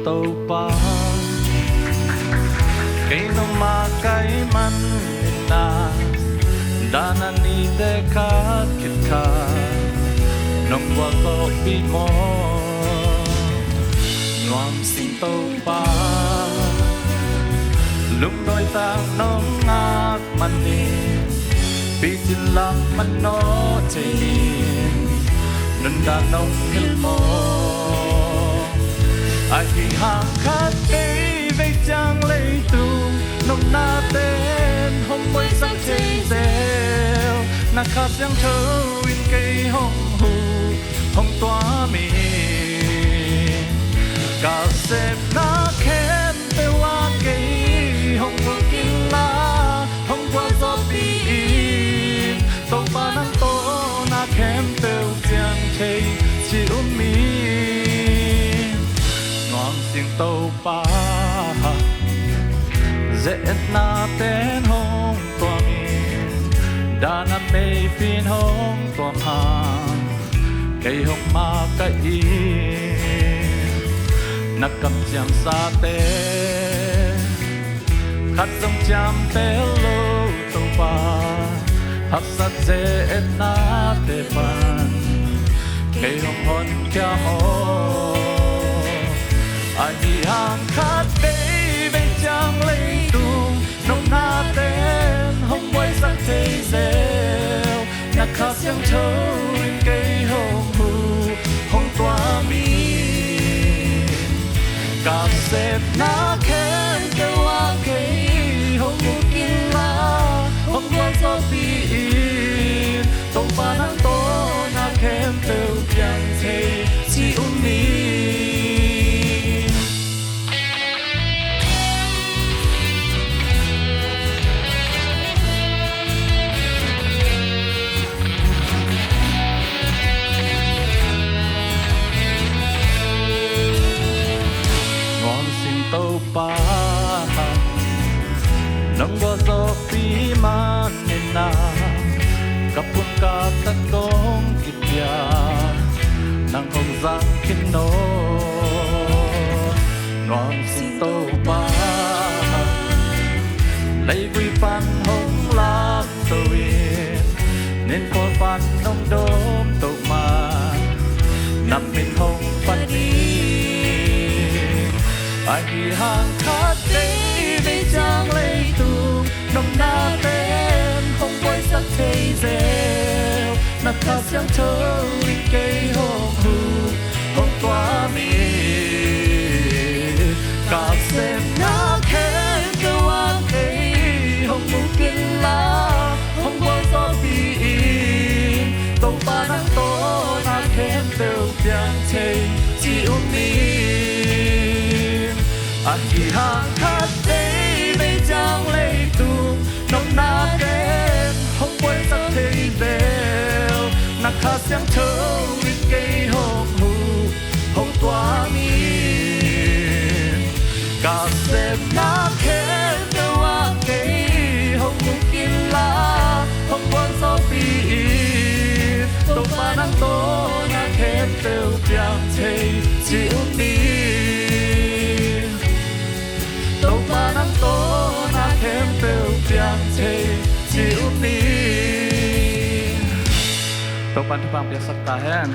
tàu pa cây nông ma cây man na đana ni de khát kít kha nông qua to bi mo ngoan xin tàu pa lúc đôi ta nông ngát man đi bị tin lạc man nó chạy nên đã nông hill mo ai thì hàng khát cây về trang lấy tu nông na tên hôm mới sáng trên rêu na khát giang thơ in cây hồng hù hồng toa mi cả xếp na khen về hoa cây hồng vừa kinh la hồng qua gió biển tàu ba nắng to na khen tàu giang thầy chịu mi ngon tiếng tàu pa dễ na tên hông toa mi đã na mê phiên hông toa hàng cây hông ma cây na cầm chạm xa tê khát dòng chạm tê lô tàu pa hấp sát dễ na tê pan cây hông hôn kia mô ai đi hàng khát bê về trang lấy tu nông na tên hông quay sắc thế rêu na khát giang thơ cây hồng hù hồng toa mi cả xếp na khen kêu hoa cây hồng mù kinh la hồng quay gió biển tông ba nắng to na khen têu piang thầy chi mi tàu pa nang qua gió pi man na kapun ka tan kong kitya nang hong giang kin no ngon xin tàu pa lấy quy pan hong la tàu yên nên qua pan nông đốm tàu ma nằm bên hong pan đi ai đi hàng khát cây về trang lấy tu nông na tên không quay sắc thế rêu na khát giang thơ in cây hồng hù hồng toa mi cả xếp na khen kêu hoa cây hồng mù kinh la hồng qua gió biển tàu ba nắng to na khen têu piang thầy chịu mi anh chỉ hàng khát cây về trang lấy tu nông na kén không quay sắc thế rêu na khát giang thơ in cây hồng hù hồng toa mi cả xếp na kén kêu hoa cây hồng mù kinh la hồng quang gió biển tàu ba nắng to na kén têu piang thầy chịu mi tàu ba nắng to na khen têu piang thầy chịu mi tàu ba thu bang biasa tahan